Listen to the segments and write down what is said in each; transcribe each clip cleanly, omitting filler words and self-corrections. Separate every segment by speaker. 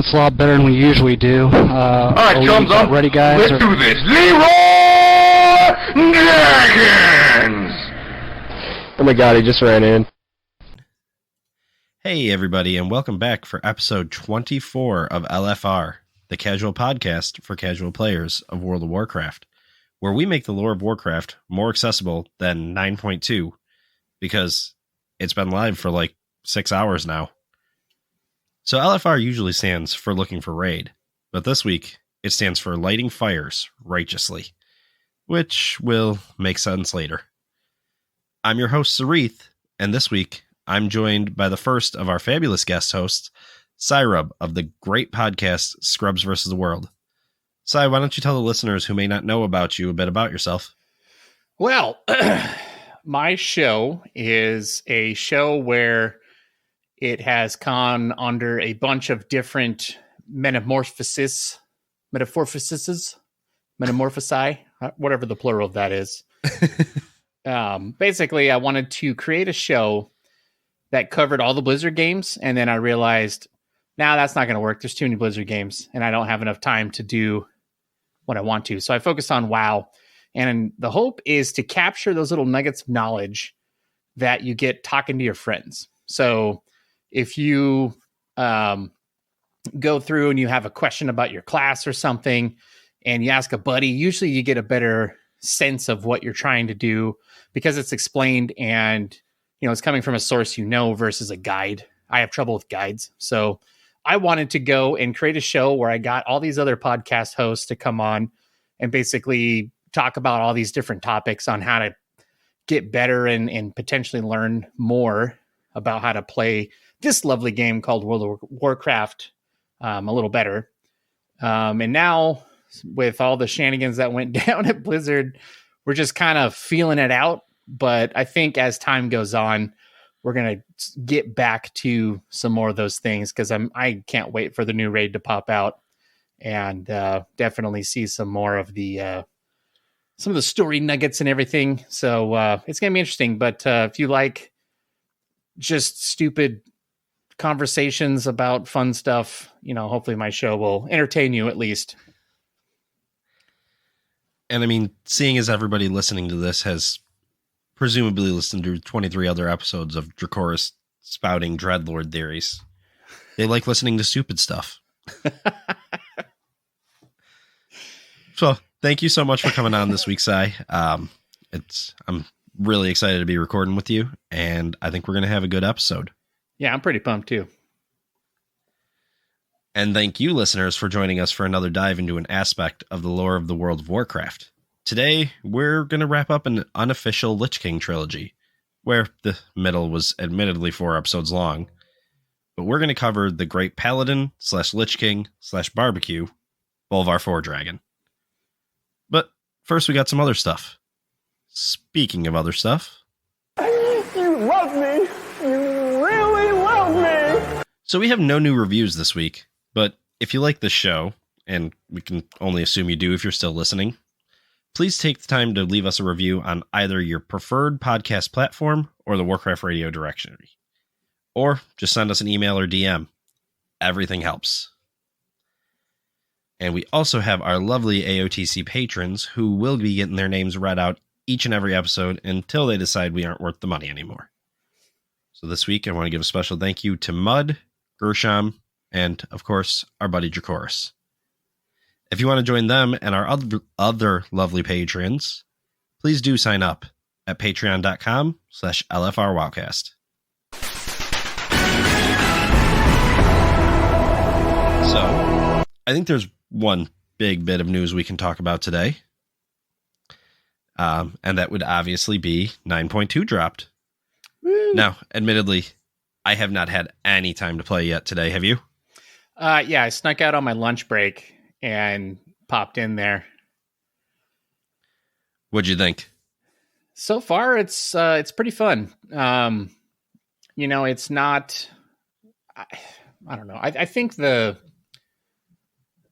Speaker 1: It's a lot better than we usually do.
Speaker 2: All right, chums up.
Speaker 1: Ready, guys?
Speaker 2: Let's do this. Leroy Dragons!
Speaker 3: Oh my god, he just ran in.
Speaker 4: Hey, everybody, and welcome back for episode 24 of LFR, the casual podcast for casual players of World of Warcraft, where we make the lore of Warcraft more accessible than 9.2, because it's been live for like 6 hours now. So LFR usually stands for looking for raid, but this week it stands for lighting fires righteously, which will make sense later. I'm your host, Sirithe, and this week I'm joined by the first of our fabulous guest hosts, Cyrub of the great podcast Scrubs vs. the World. Cy, why don't you tell the listeners who may not know about you a bit about yourself?
Speaker 5: Well, my show is a show where it has gone under a bunch of different metamorphosize, whatever the plural of that is. Basically, I wanted to create a show that covered all the Blizzard games, and then I realized, that's not going to work. There's too many Blizzard games, and I don't have enough time to do what I want to. So I focused on WoW, and the hope is to capture those little nuggets of knowledge that you get talking to your friends. So if you go through and you have a question about your class or something, and you ask a buddy, usually you get a better sense of what you're trying to do because it's explained and it's coming from a source versus a guide. I have trouble with guides. So I wanted to go and create a show where I got all these other podcast hosts to come on and basically talk about all these different topics on how to get better and potentially learn more about how to play this lovely game called World of Warcraft a little better. And now with all the shenanigans that went down at Blizzard, we're just kind of feeling it out. But I think as time goes on, we're going to get back to some more of those things because I can't wait for the new raid to pop out and definitely see some more of the some of the story nuggets and everything. So it's going to be interesting. But if you like just stupid conversations about fun stuff, hopefully my show will entertain you at least.
Speaker 4: And I mean, seeing as everybody listening to this has presumably listened to 23 other episodes of Dracoris spouting Dreadlord theories, they like listening to stupid stuff. So thank you so much for coming on this week, Cy. I'm really excited to be recording with you, and I think we're going to have a good episode.
Speaker 5: Yeah, I'm pretty pumped too.
Speaker 4: And thank you, listeners, for joining us for another dive into an aspect of the lore of the World of Warcraft. Today, we're going to wrap up an unofficial Lich King trilogy, where the middle was admittedly 4 episodes long, but we're going to cover the Great Paladin / Lich King / Barbecue, Bolvar Fordragon. But first, we got some other stuff. Speaking of other stuff...
Speaker 6: You love me! You really love me!
Speaker 4: So we have no new reviews this week, but if you like this show, and we can only assume you do if you're still listening, please take the time to leave us a review on either your preferred podcast platform or the Warcraft Radio directory. Or just send us an email or DM. Everything helps. And we also have our lovely AOTC patrons who will be getting their names read out each and every episode until they decide we aren't worth the money anymore. So this week, I want to give a special thank you to Mud, Gershom, and, of course, our buddy Dracoris. If you want to join them and our other lovely patrons, please do sign up at patreon.com/LFRWowcast. So, I think there's one big bit of news we can talk about today. And that would obviously be 9.2 dropped.
Speaker 5: Woo.
Speaker 4: Now, admittedly, I have not had any time to play yet today. Have you?
Speaker 5: Yeah, I snuck out on my lunch break and popped in there.
Speaker 4: What'd you think?
Speaker 5: So far, it's pretty fun. It's not. I don't know. I think I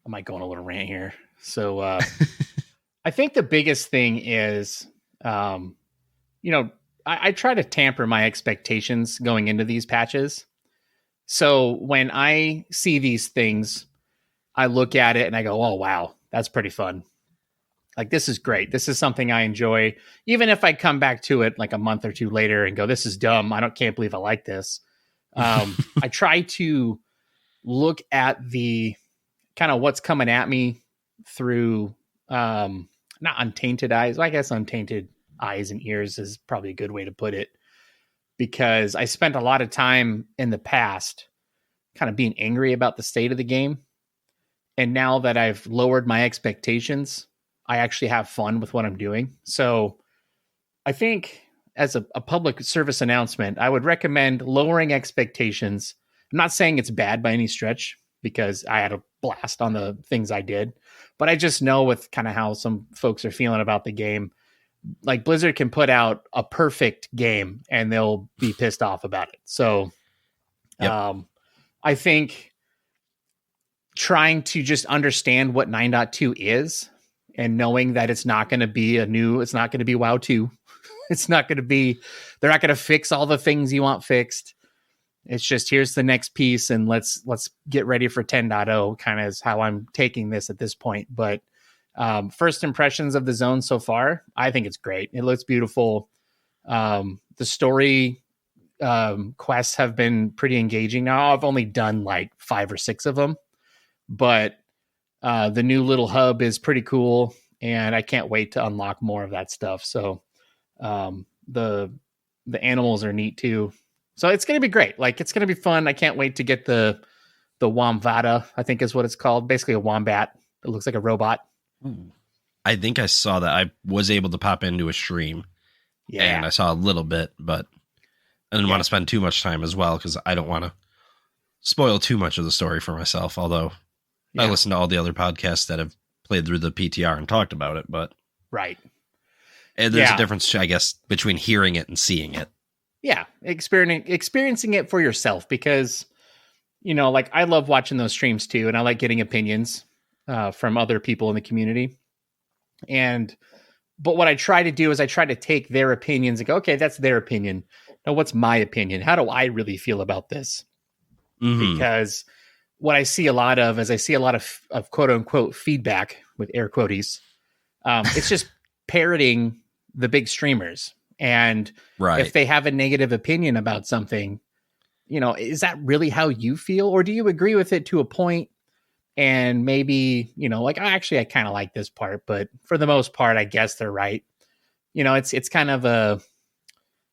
Speaker 5: might go on a little rant here. So I think the biggest thing is, I try to tamper my expectations going into these patches. So when I see these things, I look at it and I go, oh, wow, that's pretty fun. Like, this is great. This is something I enjoy. Even if I come back to it like a month or two later and go, this is dumb. Can't believe I like this. I try to look at the kind of what's coming at me through not untainted eyes. Well, I guess untainted eyes and ears is probably a good way to put it, because I spent a lot of time in the past kind of being angry about the state of the game. And now that I've lowered my expectations, I actually have fun with what I'm doing. So I think as a public service announcement, I would recommend lowering expectations. I'm not saying it's bad by any stretch, because I had a blast on the things I did, but I just know with kind of how some folks are feeling about the game, like Blizzard can put out a perfect game and they'll be pissed off about it. So I think trying to just understand what 9.2 is and knowing that it's not going to be it's not going to be WoW 2. It's not going to be, they're not going to fix all the things you want fixed. It's just, here's the next piece and let's get ready for 10.0 kind of is how I'm taking this at this point. But first impressions of the zone so far, I think it's great. It looks beautiful. The story quests have been pretty engaging. Now I've only done like 5 or 6 of them, but the new little hub is pretty cool and I can't wait to unlock more of that stuff. So the animals are neat too. So it's going to be great. Like, it's going to be fun. I can't wait to get the Womvata, I think is what it's called. Basically a wombat. It looks like a robot.
Speaker 4: I think I saw that. I was able to pop into a stream.
Speaker 5: Yeah.
Speaker 4: And I saw a little bit, but I didn't want to spend too much time as well, because I don't want to spoil too much of the story for myself. Although I listen to all the other podcasts that have played through the PTR and talked about it, but
Speaker 5: right.
Speaker 4: And there's a difference, I guess, between hearing it and seeing it.
Speaker 5: Yeah, experiencing it for yourself, because, you know, like I love watching those streams too, and I like getting opinions from other people in the community. But what I try to do is I try to take their opinions and go, okay, that's their opinion. Now, what's my opinion? How do I really feel about this? Mm-hmm. Because what I see a lot of is I see a lot of quote unquote feedback with air quotes. It's just parroting the big streamers. And if they have a negative opinion about something, you know, is that really how you feel? Or do you agree with it to a point and maybe, you know, like, I kind of like this part, but for the most part, I guess they're right. You know, it's kind of a,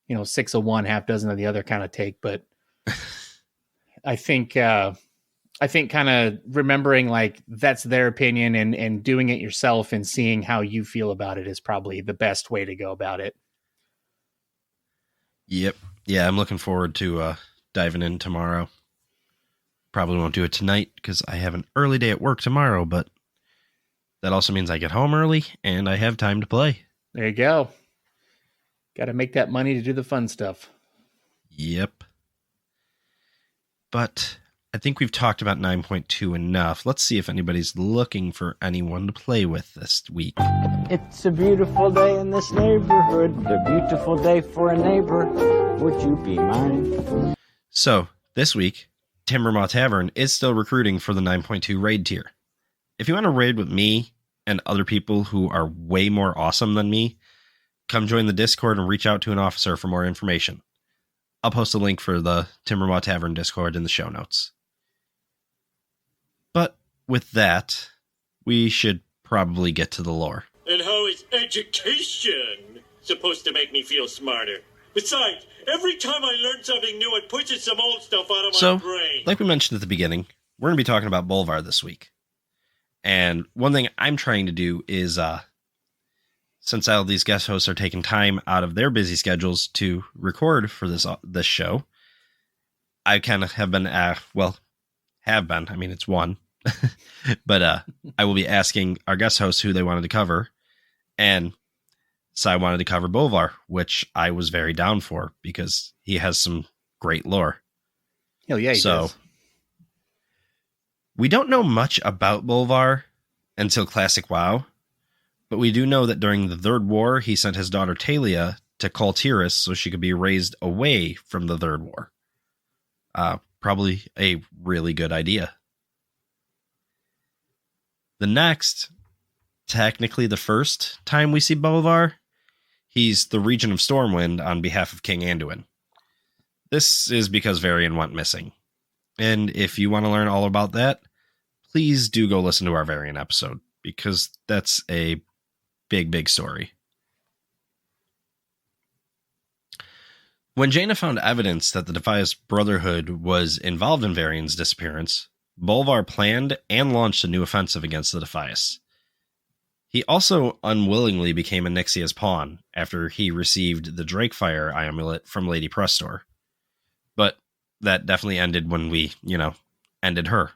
Speaker 5: you know, 6 of one, half dozen of the other kind of take. But I think kind of remembering like that's their opinion and doing it yourself and seeing how you feel about it is probably the best way to go about it.
Speaker 4: Yep. Yeah, I'm looking forward to diving in tomorrow. Probably won't do it tonight because I have an early day at work tomorrow, but that also means I get home early and I have time to play.
Speaker 5: There you go. Got to make that money to do the fun stuff.
Speaker 4: Yep. But I think we've talked about 9.2 enough. Let's see if anybody's looking for anyone to play with this week.
Speaker 7: It's a beautiful day in this neighborhood, a beautiful day for a neighbor. Would you be mine?
Speaker 4: So, this week, Timbermaw Tavern is still recruiting for the 9.2 raid tier. If you want to raid with me and other people who are way more awesome than me, come join the Discord and reach out to an officer for more information. I'll post a link for the Timbermaw Tavern Discord in the show notes. But with that, we should probably get to the lore.
Speaker 8: And how is education supposed to make me feel smarter? Besides, every time I learn something new, it pushes some old stuff out of my brain.
Speaker 4: Like we mentioned at the beginning, we're going to be talking about Bolvar this week. And one thing I'm trying to do is, since all these guest hosts are taking time out of their busy schedules to record for this show, I kind of have been, I mean, it's one, but I will be asking our guest hosts who they wanted to cover. And so I wanted to cover Bolvar, which I was very down for because he has some great lore.
Speaker 5: Hell yeah, he does.
Speaker 4: We don't know much about Bolvar until Classic WoW, but we do know that during the Third War, he sent his daughter Talia to Kul Tiras so she could be raised away from the Third War. probably a really good idea. The next, technically the first time we see Bolvar, he's the Regent of Stormwind on behalf of King Anduin. This is because Varian went missing. And if you want to learn all about that, please do go listen to our Varian episode, because that's a big, big story. When Jaina found evidence that the Defias Brotherhood was involved in Varian's disappearance, Bolvar planned and launched a new offensive against the Defias. He also unwillingly became Onyxia's pawn after he received the Drakefire amulet from Lady Prestor. But that definitely ended when we, ended her.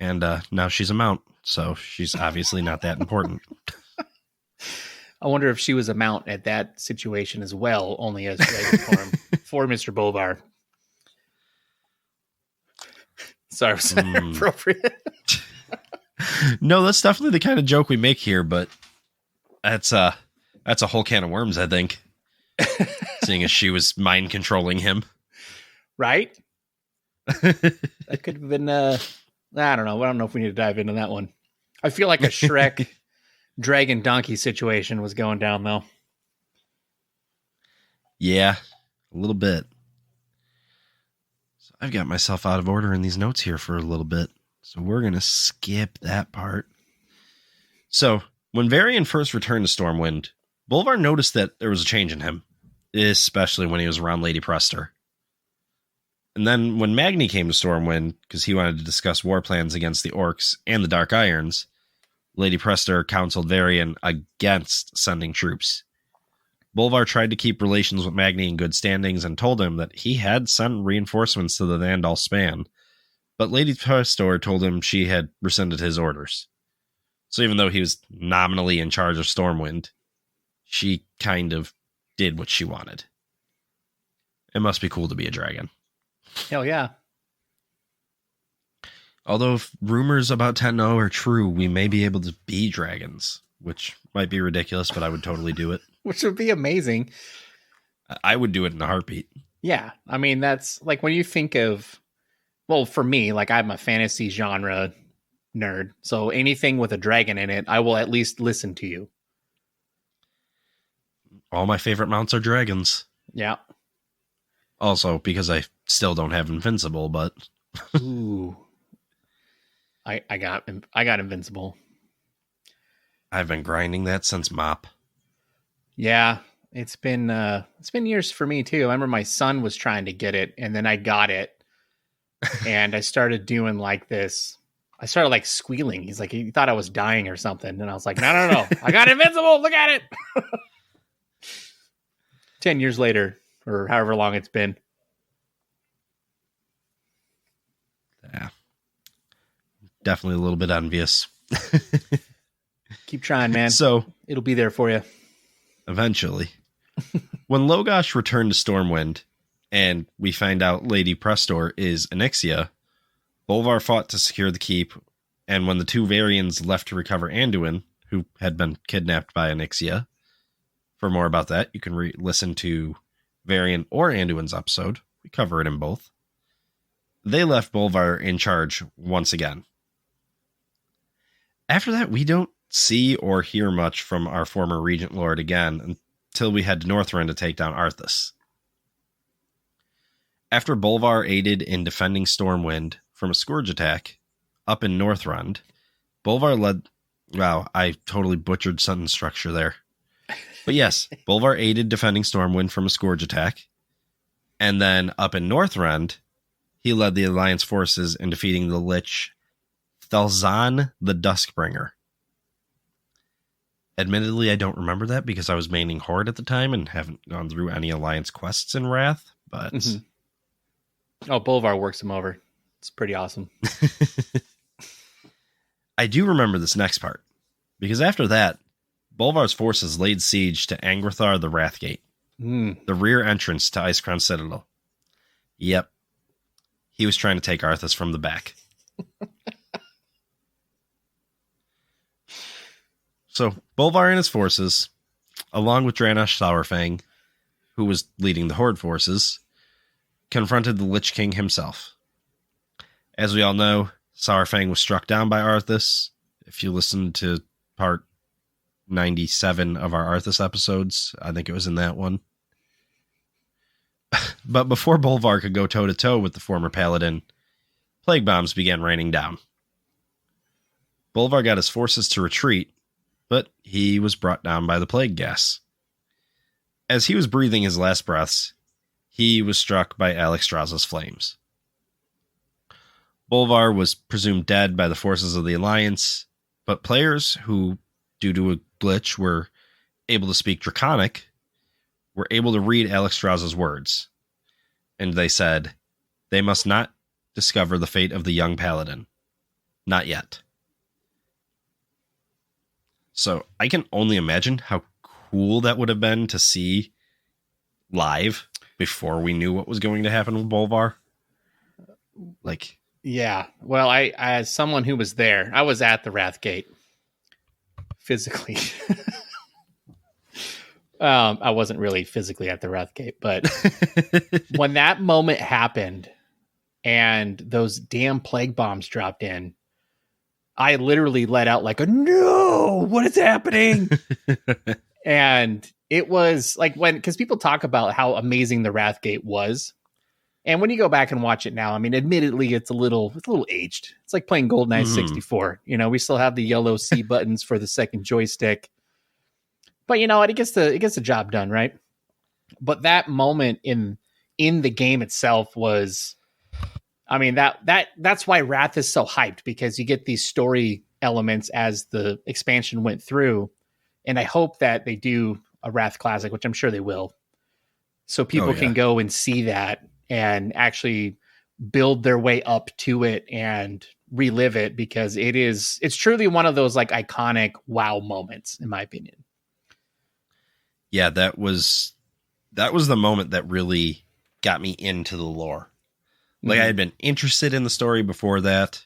Speaker 4: And now she's a mount, so she's obviously not that important.
Speaker 5: I wonder if she was a mount at that situation as well, only as dragon form for Mr. Bolvar. Sorry, was that appropriate?
Speaker 4: No, that's definitely the kind of joke we make here, but that's a whole can of worms, I think. Seeing as she was mind controlling him.
Speaker 5: Right? That could have been I don't know. I don't know if we need to dive into that one. I feel like a Shrek dragon donkey situation was going down though.
Speaker 4: Yeah, a little bit. So I've got myself out of order in these notes here for a little bit. So we're going to skip that part. So when Varian first returned to Stormwind, Bolvar noticed that there was a change in him, especially when he was around Lady Prestor. And then when Magni came to Stormwind, because he wanted to discuss war plans against the Orcs and the Dark Irons, Lady Prestor counseled Varian against sending troops. Bolvar tried to keep relations with Magni in good standings and told him that he had sent reinforcements to the Vandal span, but Lady Prestor told him she had rescinded his orders. So even though he was nominally in charge of Stormwind, she kind of did what she wanted. It must be cool to be a dragon.
Speaker 5: Hell yeah.
Speaker 4: Although if rumors about Tenno are true, we may be able to be dragons, which might be ridiculous, but I would totally do it.
Speaker 5: Which would be amazing.
Speaker 4: I would do it in a heartbeat.
Speaker 5: Yeah. I mean, that's like when you think of, well, for me, like I'm a fantasy genre nerd. So anything with a dragon in it, I will at least listen to you.
Speaker 4: All my favorite mounts are dragons.
Speaker 5: Yeah.
Speaker 4: Also, because I still don't have Invincible, but...
Speaker 5: Ooh. I got Invincible.
Speaker 4: I've been grinding that since MOP.
Speaker 5: Yeah, it's been years for me too. I remember my son was trying to get it, and then I got it, and I started doing like this. I started like squealing. He's like, he thought I was dying or something, and I was like, no, I got Invincible. Look at it. 10 years later, or however long it's been.
Speaker 4: Yeah, definitely a little bit envious.
Speaker 5: Keep trying, man.
Speaker 4: So
Speaker 5: it'll be there for you.
Speaker 4: Eventually. When Logosh returned to Stormwind, and we find out Lady Prestor is Onyxia, Bolvar fought to secure the keep, and when the two Varians left to recover Anduin, who had been kidnapped by Onyxia, for more about that, you can listen to Varian or Anduin's episode. We cover it in both. They left Bolvar in charge once again. After that, we don't see or hear much from our former Regent Lord again until we head to Northrend to take down Arthas. After Bolvar aided in defending Stormwind from a Scourge attack up in Northrend, Bolvar led... Wow, I totally butchered sentence structure there. But yes, Bolvar aided defending Stormwind from a Scourge attack, and then up in Northrend, he led the Alliance forces in defeating the Lich Thalzan the Duskbringer. Admittedly, I don't remember that because I was maining Horde at the time and haven't gone through any Alliance quests in Wrath, but...
Speaker 5: Oh, Bolvar works him over. It's pretty awesome.
Speaker 4: I do remember this next part, because after that, Bolvar's forces laid siege to Angrthar the Wrathgate, the rear entrance to Icecrown Citadel. Yep. He was trying to take Arthas from the back. So, Bolvar and his forces, along with Draenor Sourfang, who was leading the Horde forces, confronted the Lich King himself. As we all know, Saurfang was struck down by Arthas. If you listen to part 97 of our Arthas episodes, I think it was in that one. But before Bolvar could go toe-to-toe with the former paladin, plague bombs began raining down. Bolvar got his forces to retreat, but he was brought down by the plague gas. As he was breathing his last breaths, he was struck by Alexstrasza's flames. Bolvar was presumed dead by the forces of the Alliance, but players who, due to a glitch, were able to speak Draconic were able to read Alexstrasza's words, and they said, "They must not discover the fate of the young paladin. Not yet." So I can only imagine how cool that would have been to see live before we knew what was going to happen with Bolvar. Like,
Speaker 5: Yeah. Well, I as someone who was there, I was at the Wrathgate physically. I wasn't really physically at the Wrathgate, but when that moment happened and those damn plague bombs dropped in, I literally let out like a no, what is happening? And it was like because people talk about how amazing the Wrathgate was. And when you go back and watch it now, I mean, admittedly, it's a little aged. It's like playing GoldenEye 64. You know, we still have the yellow C buttons for the second joystick. But you know what? It gets the job done, right? But that moment in the game itself was, I mean, that's why Wrath is so hyped, because you get these story elements as the expansion went through. And I hope that they do a Wrath Classic, which I'm sure they will, so people can go and see that and actually build their way up to it and relive it, because it's truly one of those like iconic wow moments, in my opinion.
Speaker 4: Yeah, that was the moment that really got me into the lore. Like, I had been interested in the story before that.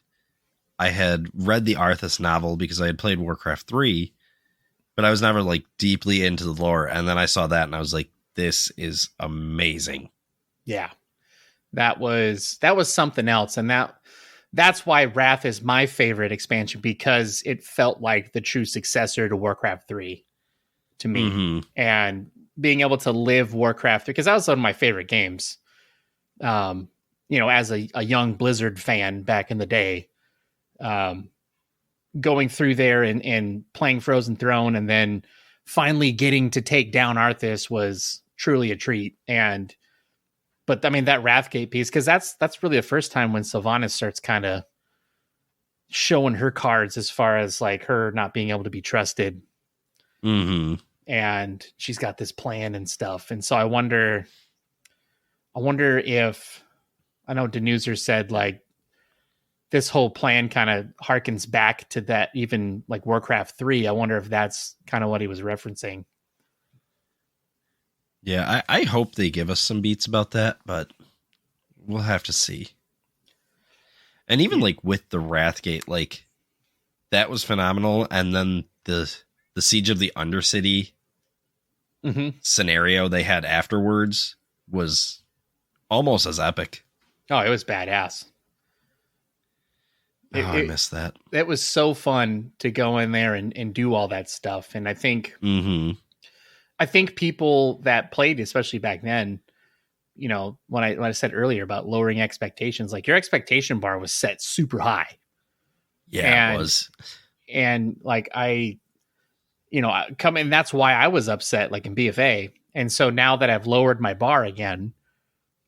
Speaker 4: I had read the Arthas novel because I had played Warcraft 3, but I was never like deeply into the lore. And then I saw that and I was like, this is amazing.
Speaker 5: Yeah. That was something else. And that's why Wrath is my favorite expansion, because it felt like the true successor to Warcraft 3 to me. Mm-hmm. And being able to live Warcraft 3, because that was one of my favorite games. You know, as a young Blizzard fan back in the day, going through there and playing Frozen Throne and then finally getting to take down Arthas was truly a treat. But I mean, that Wrathgate piece, because that's really the first time when Sylvanas starts kind of showing her cards as far as like her not being able to be trusted.
Speaker 4: Mm-hmm.
Speaker 5: And she's got this plan and stuff. And so I wonder if, I know Denuser said like this whole plan kind of harkens back to that, even like Warcraft 3. I wonder if that's kind of what he was referencing.
Speaker 4: Yeah, I hope they give us some beats about that, but we'll have to see. And even like with the Wrathgate, like that was phenomenal. And then the Siege of the Undercity scenario they had afterwards was almost as epic.
Speaker 5: Oh, it was badass.
Speaker 4: I missed that.
Speaker 5: It was so fun to go in there and do all that stuff. And I think people that played, especially back then, you know, when I said earlier about lowering expectations, like your expectation bar was set super high.
Speaker 4: Yeah, it was.
Speaker 5: And like that's why I was upset, like in BFA. And so now that I've lowered my bar again,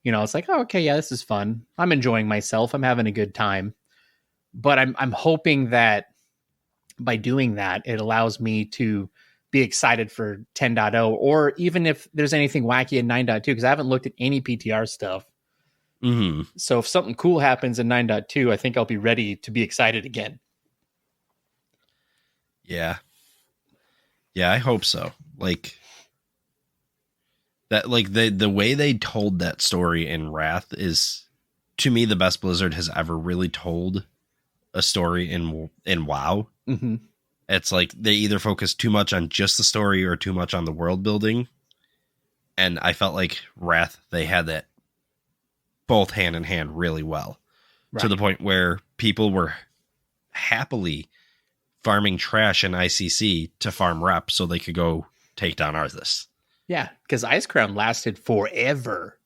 Speaker 5: you know, it's like, oh, okay, yeah, this is fun. I'm enjoying myself. I'm having a good time. But I'm hoping that by doing that, it allows me to be excited for 10.0, or even if there's anything wacky in 9.2, because I haven't looked at any PTR stuff. Mm-hmm. So if something cool happens in 9.2, I think I'll be ready to be excited again.
Speaker 4: Yeah. Yeah, I hope so. Like that, like the way they told that story in Wrath is, to me, the best Blizzard has ever really told a story in WoW. Mm-hmm. It's like they either focus too much on just the story or too much on the world building. And I felt like Wrath, they had that both hand in hand really well.
Speaker 5: Right.
Speaker 4: To the point where people were happily farming trash in ICC to farm rep so they could go take down Arthas.
Speaker 5: Yeah, because Ice Crown lasted forever.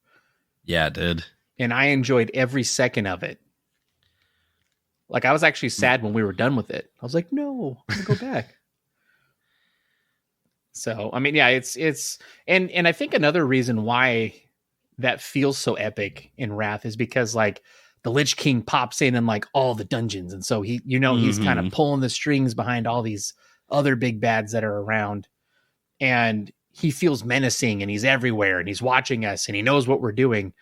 Speaker 4: Yeah, it did.
Speaker 5: And I enjoyed every second of it. Like, I was actually sad when we were done with it. I was like, no, I'm going to go back. So, I mean, yeah, it's and I think another reason why that feels so epic in Wrath is because, like, the Lich King pops in like all the dungeons. And so he's kind of pulling the strings behind all these other big bads that are around. And he feels menacing and he's everywhere and he's watching us and he knows what we're doing.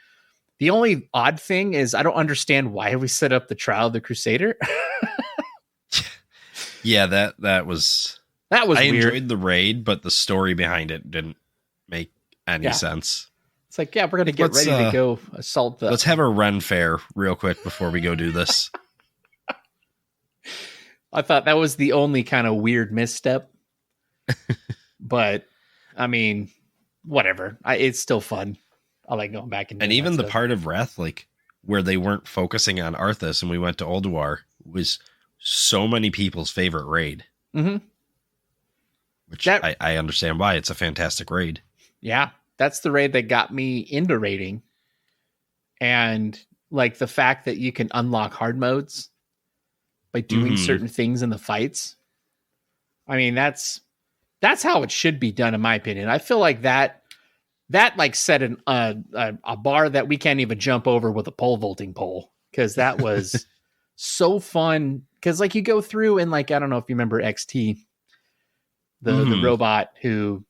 Speaker 5: The only odd thing is I don't understand why we set up the Trial of the Crusader.
Speaker 4: Yeah, that was
Speaker 5: I
Speaker 4: weird.
Speaker 5: enjoyed
Speaker 4: The raid, but the story behind it didn't make any sense.
Speaker 5: It's like, yeah, we're going to get ready to go assault the...
Speaker 4: Let's have a Ren fair real quick before we go do this.
Speaker 5: I thought that was the only kind of weird misstep. But, I mean, whatever. It's still fun. I like going back and
Speaker 4: even the
Speaker 5: stuff.
Speaker 4: part of Wrath, like, where they weren't focusing on Arthas and we went to Ulduar, was so many people's favorite raid.
Speaker 5: Mm-hmm.
Speaker 4: Which I understand why. It's a fantastic raid.
Speaker 5: Yeah. That's the raid that got me into raiding. And like the fact that you can unlock hard modes by doing certain things in the fights. I mean, that's how it should be done, in my opinion. I feel like that like set a bar that we can't even jump over with a pole vaulting pole. Cause that was so fun. Cause like you go through and like, I don't know if you remember XT, the robot who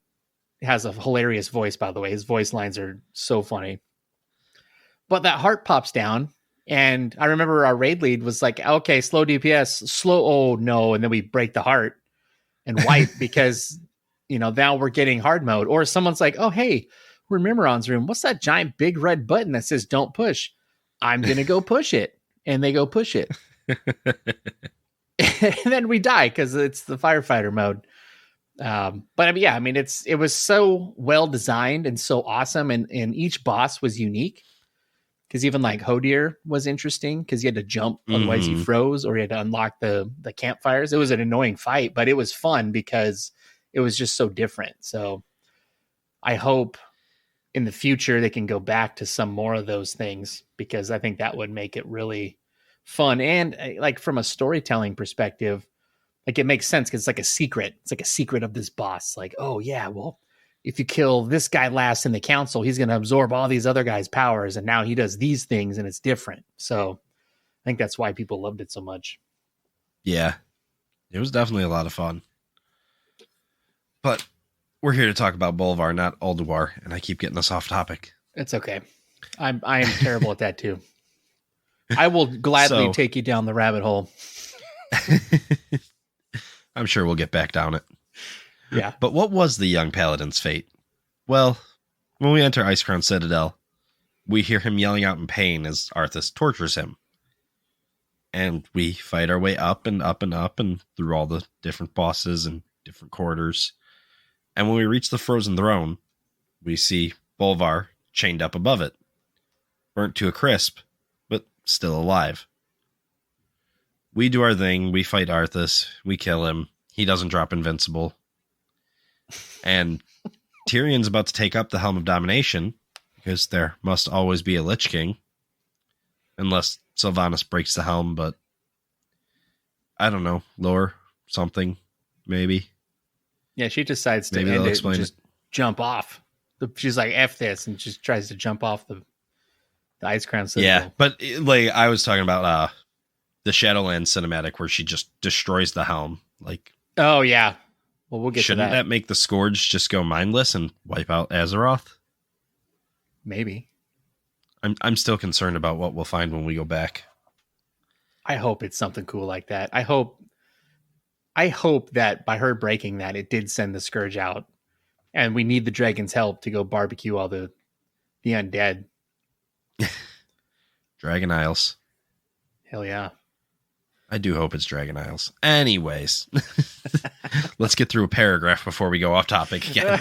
Speaker 5: has a hilarious voice, by the way. His voice lines are so funny. But that heart pops down, and I remember our raid lead was like, okay, slow DPS, slow, oh no, and then we break the heart and wipe because, now we're getting hard mode. Or someone's like, oh, hey, we're in Mimiron's room. What's that giant big red button that says don't push? I'm going to go push it. And they go push it. And then we die because it's the firefighter mode. But I mean, yeah, I mean, it was so well designed and so awesome. And each boss was unique because even like Hodir was interesting because you had to jump. Otherwise you froze, or you had to unlock the campfires. It was an annoying fight, but it was fun because it was just so different. So I hope in the future they can go back to some more of those things, because I think that would make it really fun. And like from a storytelling perspective, like it makes sense because it's like a secret. It's like a secret of this boss. Like, oh yeah, well, if you kill this guy last in the council, he's going to absorb all these other guys' powers. And now he does these things and it's different. So I think that's why people loved it so much.
Speaker 4: Yeah, it was definitely a lot of fun. But we're here to talk about Bolvar, not Ulduar. And I keep getting us off topic.
Speaker 5: It's okay. I am terrible at that too. I will gladly take you down the rabbit hole.
Speaker 4: I'm sure we'll get back down it.
Speaker 5: Yeah.
Speaker 4: But what was the young paladin's fate? Well, when we enter Icecrown Citadel, we hear him yelling out in pain as Arthas tortures him. And we fight our way up and up and up and through all the different bosses and different corridors. And when we reach the Frozen Throne, we see Bolvar chained up above it, burnt to a crisp, but still alive. We do our thing. We fight Arthas. We kill him. He doesn't drop invincible. And Tyrion's about to take up the Helm of Domination, because there must always be a Lich King. Unless Sylvanas breaks the helm, but I don't know. Lore, something, maybe.
Speaker 5: Yeah, she decides to
Speaker 4: maybe
Speaker 5: end
Speaker 4: they'll
Speaker 5: it and just
Speaker 4: it.
Speaker 5: jump off. She's like, F this, and just tries to jump off the Ice Crown Citadel.
Speaker 4: Yeah, but like I was talking about the Shadowlands cinematic where she just destroys the helm. Like,
Speaker 5: oh yeah, well we'll get
Speaker 4: shouldn't
Speaker 5: to that.
Speaker 4: That make the Scourge just go mindless and wipe out Azeroth?
Speaker 5: Maybe.
Speaker 4: I'm still concerned about what we'll find when we go back.
Speaker 5: I hope it's something cool like that. I hope that by her breaking that, it did send the Scourge out, and we need the dragon's help to go barbecue all the undead.
Speaker 4: Dragon Isles.
Speaker 5: Hell yeah.
Speaker 4: I do hope it's Dragon Isles. Anyways, let's get through a paragraph before we go off topic again.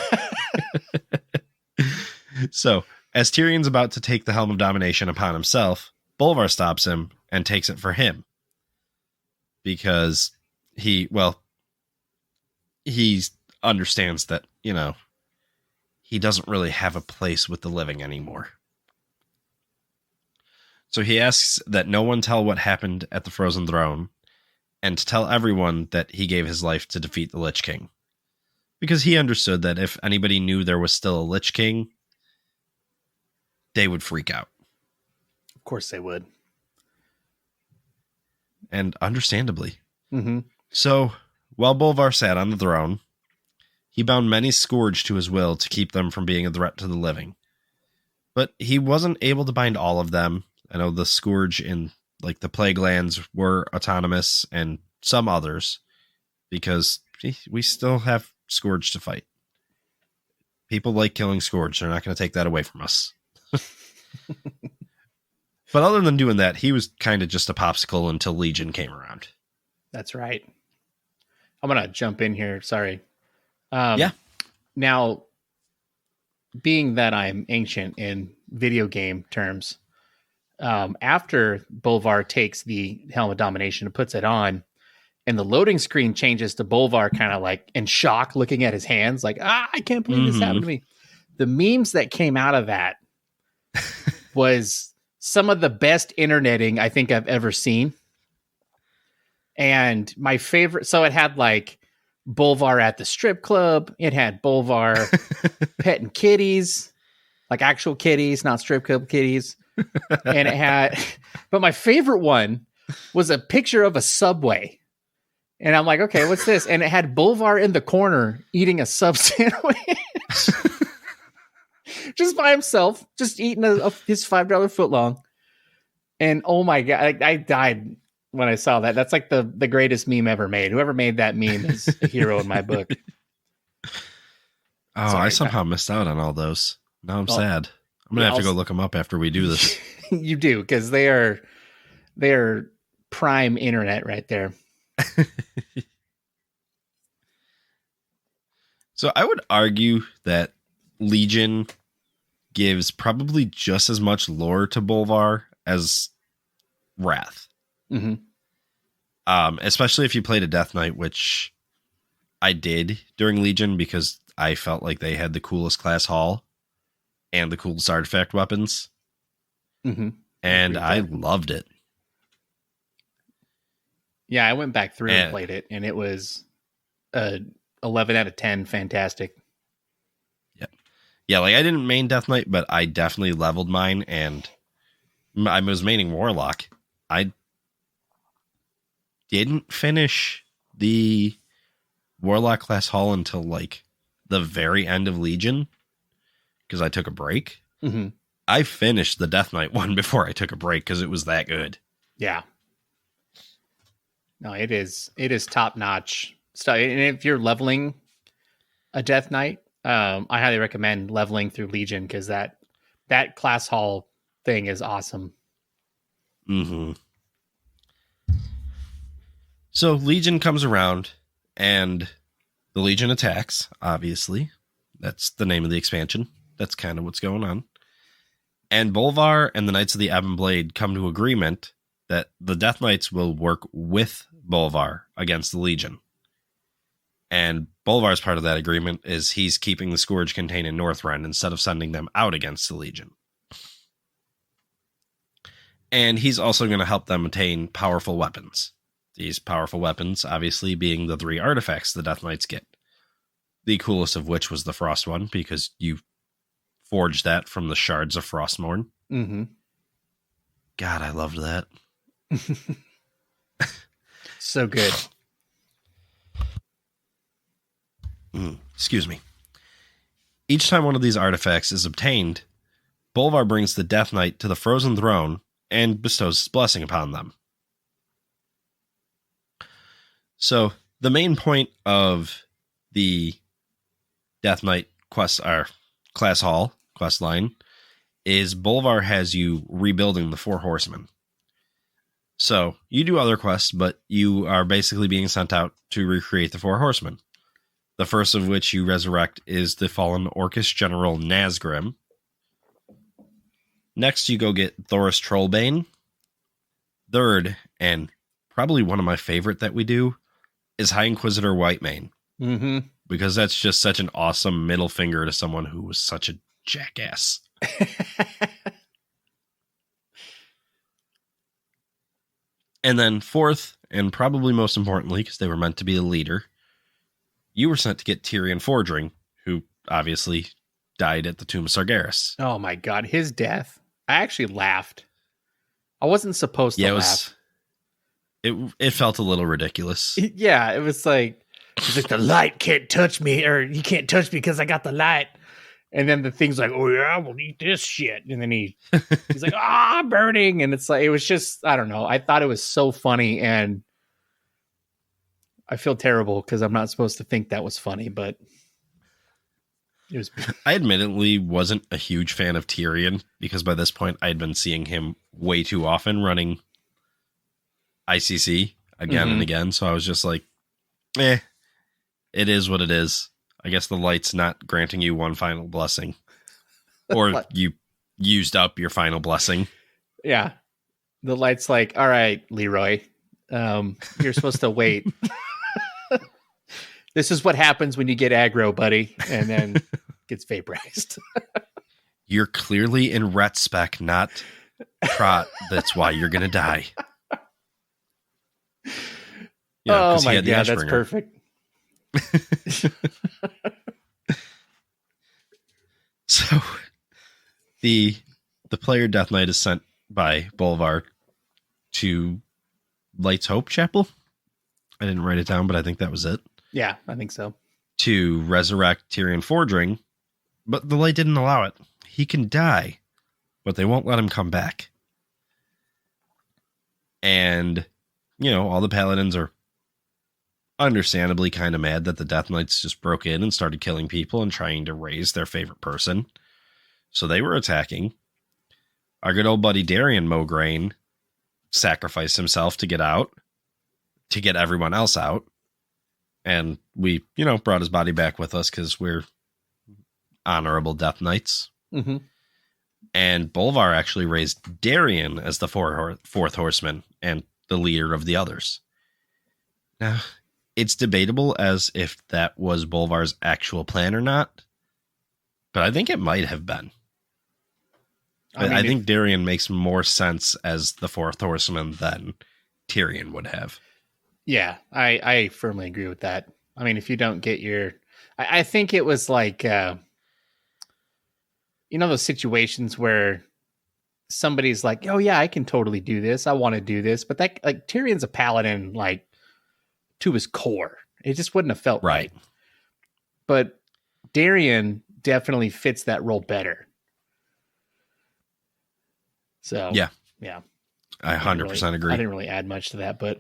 Speaker 4: So As Tyrion's about to take the Helm of Domination upon himself, Bolvar stops him and takes it for him. Because he understands that, he doesn't really have a place with the living anymore. So he asks that no one tell what happened at the Frozen Throne, and to tell everyone that he gave his life to defeat the Lich King. Because he understood that if anybody knew there was still a Lich King, they would freak out.
Speaker 5: Of course they would.
Speaker 4: And understandably.
Speaker 5: Mm-hmm.
Speaker 4: So, while Bolvar sat on the throne, he bound many Scourge to his will to keep them from being a threat to the living. But he wasn't able to bind all of them. I know the Scourge in the Plague Lands were autonomous, and some others, because we still have Scourge to fight. People like killing Scourge. They're not going to take that away from us. But other than doing that, he was kind of just a popsicle until Legion came around.
Speaker 5: That's right. I'm going to jump in here. Sorry.
Speaker 4: Yeah.
Speaker 5: Now, being that I'm ancient in video game terms, after Bolvar takes the Helm of Domination and puts it on, and the loading screen changes to Bolvar kind of in shock, looking at his hands I can't believe this happened to me. The memes that came out of that was some of the best interneting I think I've ever seen. And my favorite, so it had Bolvar at the strip club. It had Bolvar petting kitties, actual kitties, not strip club kitties. And it had, but my favorite one was a picture of a Subway. And I'm like, okay, what's this? And it had Bolvar in the corner eating a sub sandwich. Just by himself, just eating his $5 footlong. And oh my God, I died when I saw that. That's the greatest meme ever made. Whoever made that meme is a hero in my book.
Speaker 4: Sorry, I somehow missed out on all those. Now I'm sad. I'm going to have to go look them up after we do this.
Speaker 5: You do, because they are prime internet right there.
Speaker 4: So I would argue that Legion gives probably just as much lore to Bolvar as Wrath.
Speaker 5: Mm-hmm.
Speaker 4: Especially if you played a Death Knight, which I did during Legion because I felt like they had the coolest class hall and the coolest artifact weapons.
Speaker 5: Mm-hmm.
Speaker 4: And I loved it.
Speaker 5: Yeah, I went back through and played it, and it was 11 out of 10. Fantastic.
Speaker 4: Yeah, I didn't main Death Knight, but I definitely leveled mine, and I was maining Warlock. I didn't finish the Warlock class hall until the very end of Legion because I took a break.
Speaker 5: Mm-hmm.
Speaker 4: I finished the Death Knight one before I took a break because it was that good.
Speaker 5: Yeah. No, it is top notch stuff. And if you're leveling a Death Knight, I highly recommend leveling through Legion because that class hall thing is awesome.
Speaker 4: Mm-hmm. So Legion comes around and the Legion attacks, obviously. That's the name of the expansion. That's kind of what's going on. And Bolvar and the Knights of the Ebon Blade come to agreement that the Death Knights will work with Bolvar against the Legion. And Bolvar's part of that agreement is he's keeping the Scourge contained in Northrend instead of sending them out against the Legion. And he's also going to help them attain powerful weapons. These powerful weapons, obviously, being the 3 artifacts the Death Knights get. The coolest of which was the Frost one, because you forged that from the shards of Frostmourne.
Speaker 5: Mm-hmm.
Speaker 4: God, I loved that.
Speaker 5: So good.
Speaker 4: Excuse me. Each time one of these artifacts is obtained, Bolvar brings the Death Knight to the Frozen Throne and bestows his blessing upon them. So, the main point of the Death Knight quest, or class hall quest line, is Bolvar has you rebuilding the 4 horsemen. So, you do other quests, but you are basically being sent out to recreate the 4 horsemen. The first of which you resurrect is the fallen Orcish general Nazgrim, Next, you go get Thoris Trollbane. Third, and probably one of my favorite that we do, is High Inquisitor Whitemane.
Speaker 5: Mm-hmm.
Speaker 4: Because that's just such an awesome middle finger to someone who was such a jackass. And then fourth, and probably most importantly, because they were meant to be the leader, you were sent to get Tyrion Fordragon, who obviously died at the Tomb of Sargeras.
Speaker 5: Oh my God, his death. I actually laughed. I wasn't supposed to laugh.
Speaker 4: It felt a little ridiculous.
Speaker 5: Yeah, it was like, he's like, the light can't touch me, or you can't touch me because I got the light. And then the thing's like, oh yeah, we'll eat this shit. And then he's like, I'm burning. And it's like, it was just, I don't know. I thought it was so funny, and I feel terrible because I'm not supposed to think that was funny, but it was.
Speaker 4: I admittedly wasn't a huge fan of Tyrion because by this point I'd been seeing him way too often running ICC again and again. So I was just like, it is what it is. I guess the light's not granting you one final blessing, or you used up your final blessing.
Speaker 5: Yeah. The light's like, all right, Leroy, you're supposed to wait. This is what happens when you get aggro, buddy. And then gets vaporized.
Speaker 4: You're clearly in ret spec, not trot. That's why you're going to die. Yeah,
Speaker 5: oh my God, that's perfect.
Speaker 4: So the player Death Knight is sent by Bolvar to Light's Hope Chapel. I didn't write it down, but I think that was it.
Speaker 5: Yeah, I think so.
Speaker 4: To resurrect Tyrion Fordragon, but the Light didn't allow it. He can die, but they won't let him come back. And, all the paladins are understandably kind of mad that the Death Knights just broke in and started killing people and trying to raise their favorite person. So they were attacking. Our good old buddy Darian Mograine sacrificed himself to get out, to get everyone else out. And we, brought his body back with us because we're honorable Death Knights.
Speaker 5: Mm-hmm.
Speaker 4: And Bolvar actually raised Darian as the fourth horseman and the leader of the others. Now, it's debatable as if that was Bolvar's actual plan or not, but I think it might have been. I think Darian makes more sense as the fourth horseman than Tyrion would have.
Speaker 5: Yeah, I firmly agree with that. I mean, if you don't get I think it was like, those situations where somebody's like, oh yeah, I can totally do this. I want to do this. But that, like, Tyrion's a paladin, like, to his core. It just wouldn't have felt right. But Darian definitely fits that role better. So yeah,
Speaker 4: I 100% agree.
Speaker 5: I didn't really add much to that, but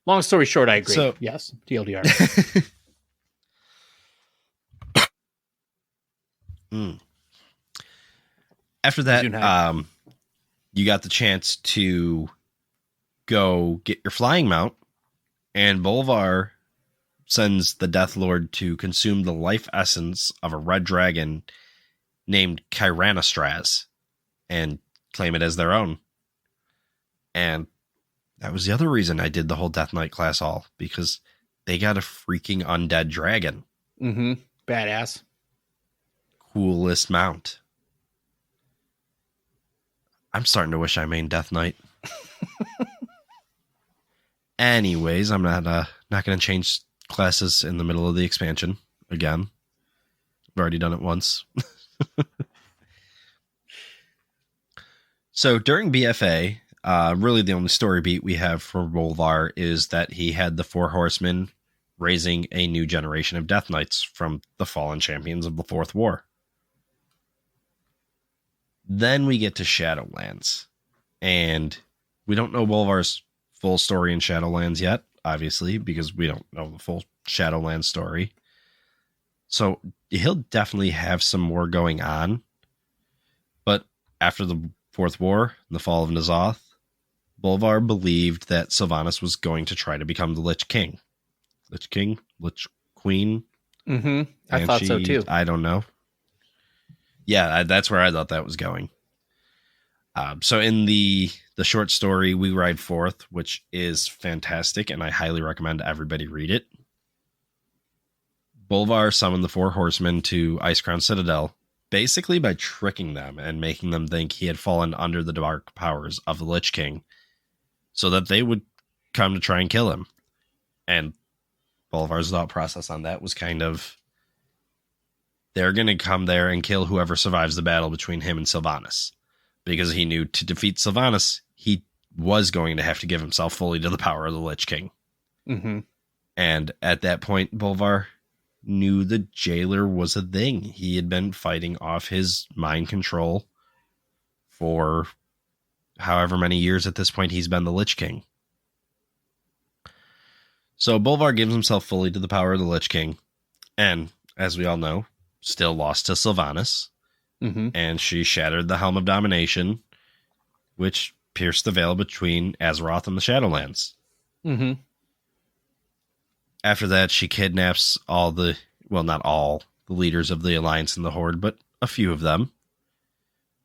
Speaker 5: long story short, I agree. So, yes, TLDR.
Speaker 4: After that, you got the chance to go get your flying mount, and Bolvar sends the Death Lord to consume the life essence of a red dragon named Kyranastraz and claim it as their own. And that was the other reason I did the whole Death Knight class all, because they got a freaking undead dragon.
Speaker 5: Mm-hmm. Badass.
Speaker 4: Coolest mount. I'm starting to wish I mained Death Knight. Anyways, I'm not going to change classes in the middle of the expansion again. I've already done it once. So during BFA, really the only story beat we have for Bolvar is that he had the four horsemen raising a new generation of Death Knights from the fallen champions of the Fourth War. Then we get to Shadowlands, and we don't know Bolvar's full story in Shadowlands yet, obviously, because we don't know the full Shadowlands story. So he'll definitely have some more going on. But after the Fourth War, the fall of N'Zoth, Bolvar believed that Sylvanas was going to try to become the Lich King. Lich King? Lich Queen?
Speaker 5: Mm-hmm. I thought so too.
Speaker 4: I don't know. Yeah, that's where I thought that was going. So in the short story, We Ride Forth, which is fantastic, and I highly recommend everybody read it. Bolvar summoned the 4 horsemen to Icecrown Citadel, basically by tricking them and making them think he had fallen under the dark powers of the Lich King, so that they would come to try and kill him. And Bolvar's thought process on that was kind of, they're going to come there and kill whoever survives the battle between him and Sylvanas. Because he knew to defeat Sylvanas, he was going to have to give himself fully to the power of the Lich King.
Speaker 5: Mm-hmm.
Speaker 4: And at that point, Bolvar knew the jailer was a thing. He had been fighting off his mind control for however many years at this point he's been the Lich King. So Bolvar gives himself fully to the power of the Lich King. And, as we all know, still lost to Sylvanas.
Speaker 5: Mm-hmm.
Speaker 4: And she shattered the Helm of Domination, which pierced the veil between Azeroth and the Shadowlands.
Speaker 5: Mm-hmm.
Speaker 4: After that, she kidnaps not all the leaders of the Alliance and the Horde, but a few of them.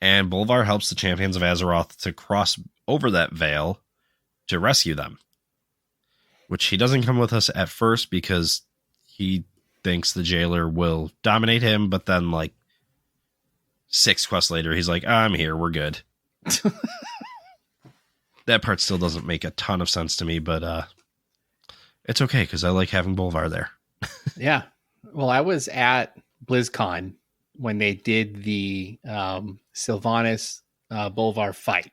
Speaker 4: And Bolvar helps the champions of Azeroth to cross over that veil to rescue them. Which he doesn't come with us at first because he thinks the jailer will dominate him, but then, 6 quests later, he's like, I'm here, we're good. That part still doesn't make a ton of sense to me, but it's okay, because I like having Bolvar there.
Speaker 5: Yeah. Well, I was at BlizzCon when they did the Sylvanas Bolvar fight.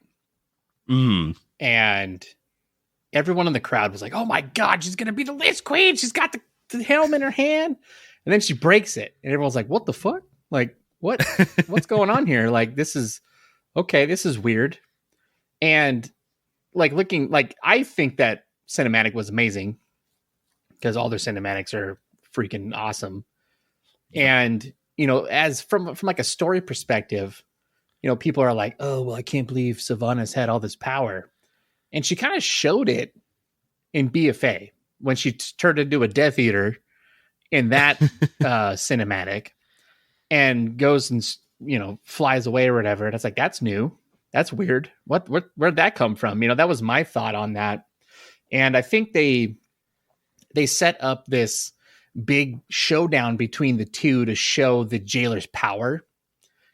Speaker 5: And everyone in the crowd was like, oh my God, she's going to be the Lich Queen. She's got the helm in her hand. And then she breaks it. And everyone's like, what the fuck? What's going on here? This is weird. And I think that cinematic was amazing because all their cinematics are freaking awesome. And, as from a story perspective, people are like, oh, well, I can't believe Sylvanas had all this power. And she kind of showed it in BFA when she turned into a Death Eater in that cinematic. And goes and, flies away or whatever. And it's like, that's new. That's weird. Where'd that come from? That was my thought on that. And I think they set up this big showdown between the two to show the jailer's power.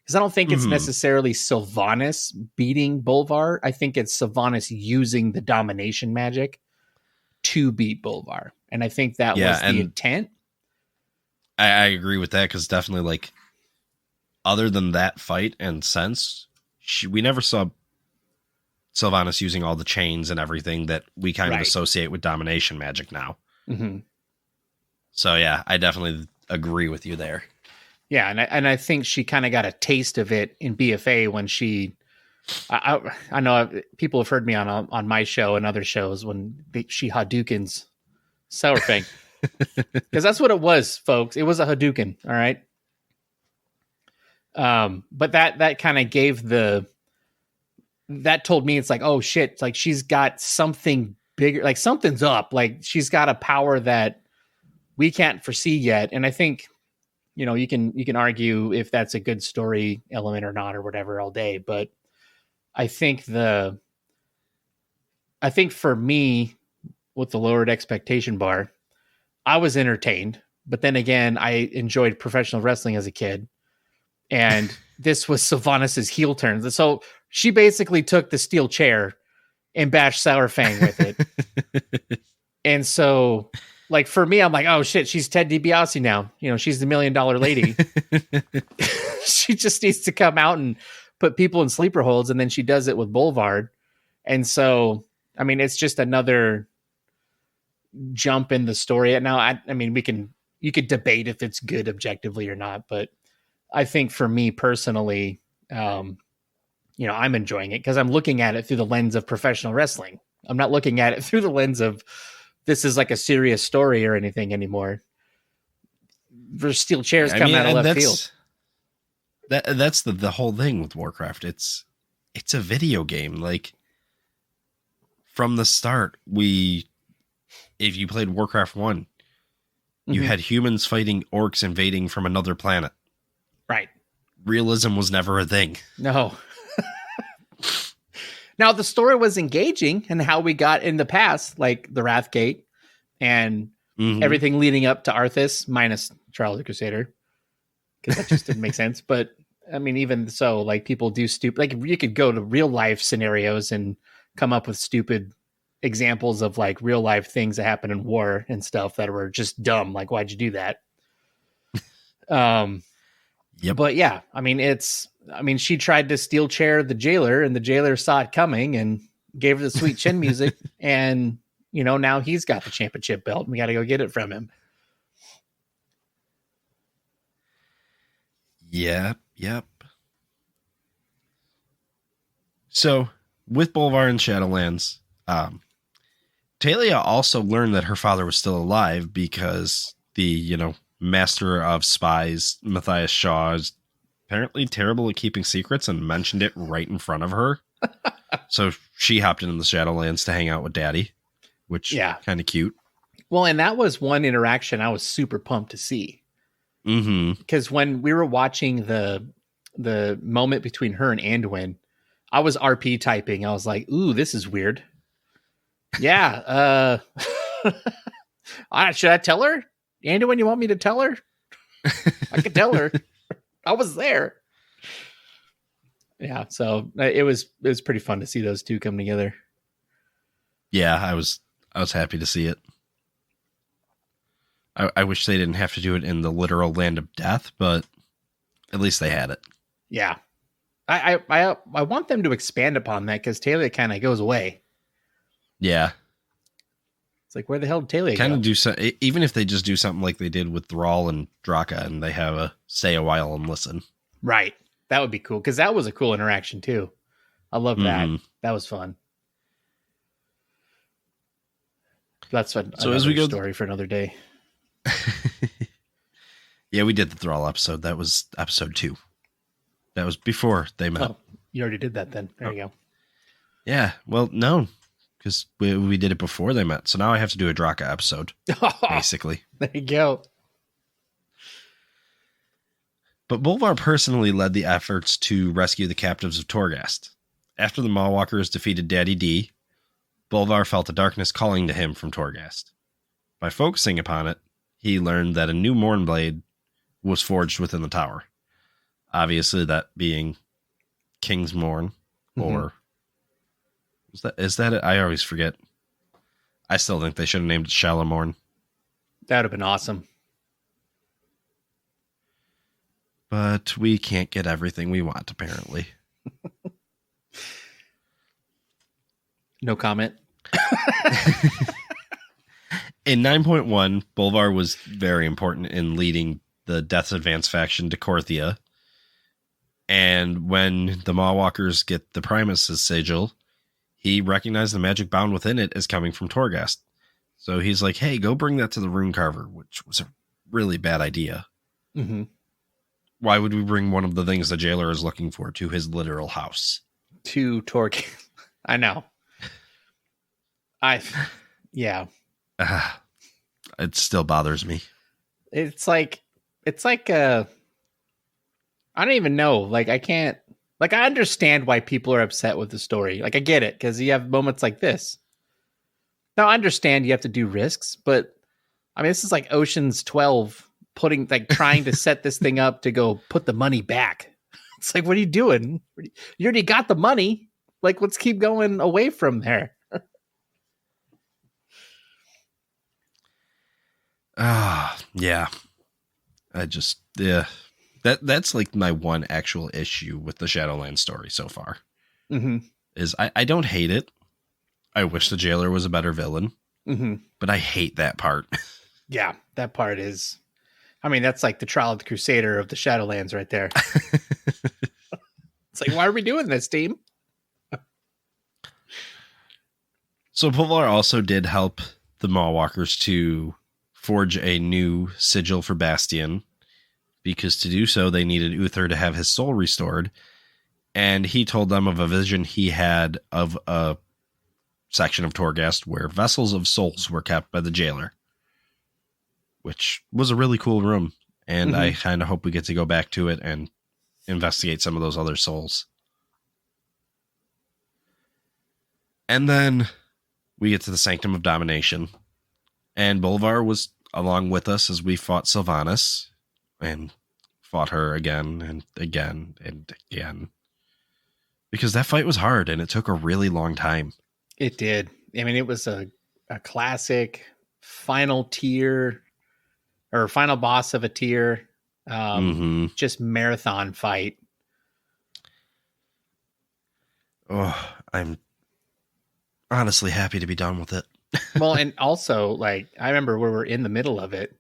Speaker 5: Because I don't think it's necessarily Sylvanas beating Bolvar. I think it's Sylvanas using the domination magic to beat Bolvar. And I think that was the intent.
Speaker 4: I agree with that because definitely, other than that fight and sense, we never saw Sylvanas using all the chains and everything that we kind of associate with domination magic now.
Speaker 5: Mm-hmm.
Speaker 4: So, yeah, I definitely agree with you there.
Speaker 5: Yeah, and I think she kind of got a taste of it in BFA when she... I know people have heard me on my show and other shows when she Hadoukens Sourfang. Because that's what it was, folks. It was a Hadouken, all right? But that kind of gave that told me it's like, oh shit, it's she's got something bigger, something's up, she's got a power that we can't foresee yet. And I think, you can argue if that's a good story element or not or whatever all day, but I think for me with the lowered expectation bar, I was entertained, but then again, I enjoyed professional wrestling as a kid. And this was Sylvanas' heel turn. So she basically took the steel chair and bashed Sourfang with it. And so, for me, I'm like, oh shit, she's Ted DiBiase now. She's the $1 million lady. She just needs to come out and put people in sleeper holds, and then she does it with Bolvar. And so, it's just another jump in the story. Now, you could debate if it's good objectively or not, but I think for me personally, I'm enjoying it because I'm looking at it through the lens of professional wrestling. I'm not looking at it through the lens of this is a serious story or anything anymore. There's steel chairs coming out of left field.
Speaker 4: That's the whole thing with Warcraft. It's a video game. From the start, if you played Warcraft 1, you had humans fighting orcs invading from another planet.
Speaker 5: Right.
Speaker 4: realism was never a thing.
Speaker 5: No. Now, the story was engaging and how we got in the past, like the Wrathgate and everything leading up to Arthas, minus Trial of the Crusader, because that just didn't make sense. But I mean, even so, like people do stupid, like you could go to real life scenarios and come up with stupid examples of like real life things that happen in war and stuff that were just dumb. Like, why'd you do that?
Speaker 4: Yep.
Speaker 5: But yeah, I mean, she tried to steel chair the jailer and the jailer saw it coming and gave her the sweet chin music. And, you know, now he's got the championship belt and we got to go get it from him.
Speaker 4: Yep. So with Bolvar and Shadowlands, Talia also learned that her father was still alive because the, you know, master of spies, Matthias Shaw, is apparently terrible at keeping secrets and mentioned it right in front of her. So she hopped into the Shadowlands to hang out with Daddy, which kind of cute.
Speaker 5: Well, and that was one interaction I was super pumped to see. Because when we were watching the moment between her and Anduin, I was RP typing. I was like, ooh, this is weird. Yeah. Should I tell her? Anduin, you want me to tell her? I could tell her. I was there. Yeah, so it was pretty fun to see those two come together.
Speaker 4: Yeah, I was happy to see it. I wish they didn't have to do it in the literal land of death, but at least they had it.
Speaker 5: Yeah. I want them to expand upon that because Talia kind of goes away.
Speaker 4: Yeah.
Speaker 5: It's like, where the hell did Talia go?
Speaker 4: Kind of do so, even if they just do something like they did with Thrall and Draka and they have a stay a while and listen.
Speaker 5: Right. That would be cool because that was a cool interaction too. I love that. That was fun. That's so as we go story for another day.
Speaker 4: Yeah, we did the Thrall episode. That was episode 2. That was before they met. Oh,
Speaker 5: you already did that then. There you go.
Speaker 4: Yeah. Well, no, because we did it before they met. So now I have to do a Draka episode, basically.
Speaker 5: There you go.
Speaker 4: But Bolvar personally led the efforts to rescue the captives of Torghast. After the Mawwalkers defeated Daddy D, Bolvar felt a darkness calling to him from Torghast. By focusing upon it, he learned that a new Mournblade was forged within the tower. Obviously, that being King's Morn, or is that it? I always forget. I still think they should have named it Shalamorn.
Speaker 5: That would have been awesome.
Speaker 4: But we can't get everything we want, apparently.
Speaker 5: No comment.
Speaker 4: In 9.1, Bolvar was very important in leading the Death's Advance faction to Korthia. And when the Mawwalkers get the Primus' sigil, he recognized the magic bound within it as coming from Torghast. So he's like, hey, go bring that to the Runecarver, which was a really bad idea.
Speaker 5: Mm-hmm.
Speaker 4: Why would we bring one of the things the jailer is looking for to his literal house?
Speaker 5: To Torghast. I know. Yeah.
Speaker 4: It still bothers me.
Speaker 5: It's like I don't even know. Like, I can't, like, I understand why people are upset with the story. Like, I get it because you have moments like this. Now, I understand you have to do risks, but I mean, this is like Ocean's 12 trying to set this thing up to go put the money back. It's like, what are you doing? You already got the money. Like, let's keep going away from there.
Speaker 4: Yeah. That's like my one actual issue with the Shadowlands story so far. Is I don't hate it. I wish the jailer was a better villain, but I hate that part.
Speaker 5: Yeah, that part is, I mean, that's like the Trial of the Crusader of the Shadowlands right there. It's like, why are we doing this, team?
Speaker 4: So Bolvar also did help the Mawwalkers to forge a new sigil for Bastion, because to do so, they needed Uther to have his soul restored. And he told them of a vision he had of a section of Torghast where vessels of souls were kept by the jailer, which was a really cool room. And I kind of hope we get to go back to it and investigate some of those other souls. And then we get to the Sanctum of Domination. And Bolvar was along with us as we fought Sylvanas. And fought her again and again and again. Because that fight was hard and it took a really long time.
Speaker 5: It did. I mean, it was a classic final tier or final boss of a tier. Just marathon fight.
Speaker 4: Oh, I'm honestly happy to be done with it.
Speaker 5: Well, and also, like, I remember we were in the middle of it,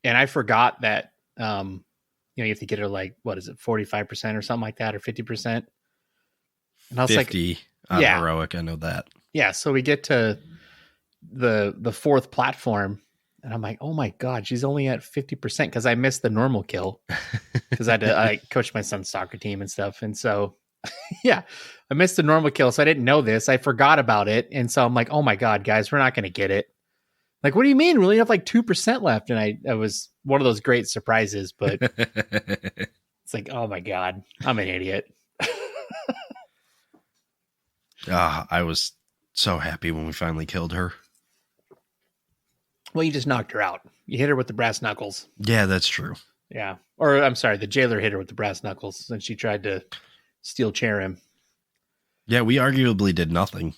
Speaker 5: and I forgot that, you have to get her, like, what is it, 45% or something like that, or 50%? And I was
Speaker 4: 50 on heroic, I know that.
Speaker 5: Yeah, so we get to the fourth platform, and I'm like, oh my God, she's only at 50% because I missed the normal kill because I coached my son's soccer team and stuff. And so, yeah, I missed the normal kill. So I didn't know this. I forgot about it. And so I'm like, oh my God, guys, we're not going to get it. Like, what do you mean? We only have like 2% left. And I was one of those great surprises, but it's like, oh my God, I'm an idiot.
Speaker 4: I was so happy when we finally killed her.
Speaker 5: Well, you just knocked her out. You hit her with the brass knuckles.
Speaker 4: Yeah, that's true.
Speaker 5: Yeah. Or I'm sorry, the jailer hit her with the brass knuckles and she tried to steel chair him.
Speaker 4: Yeah, we arguably did nothing.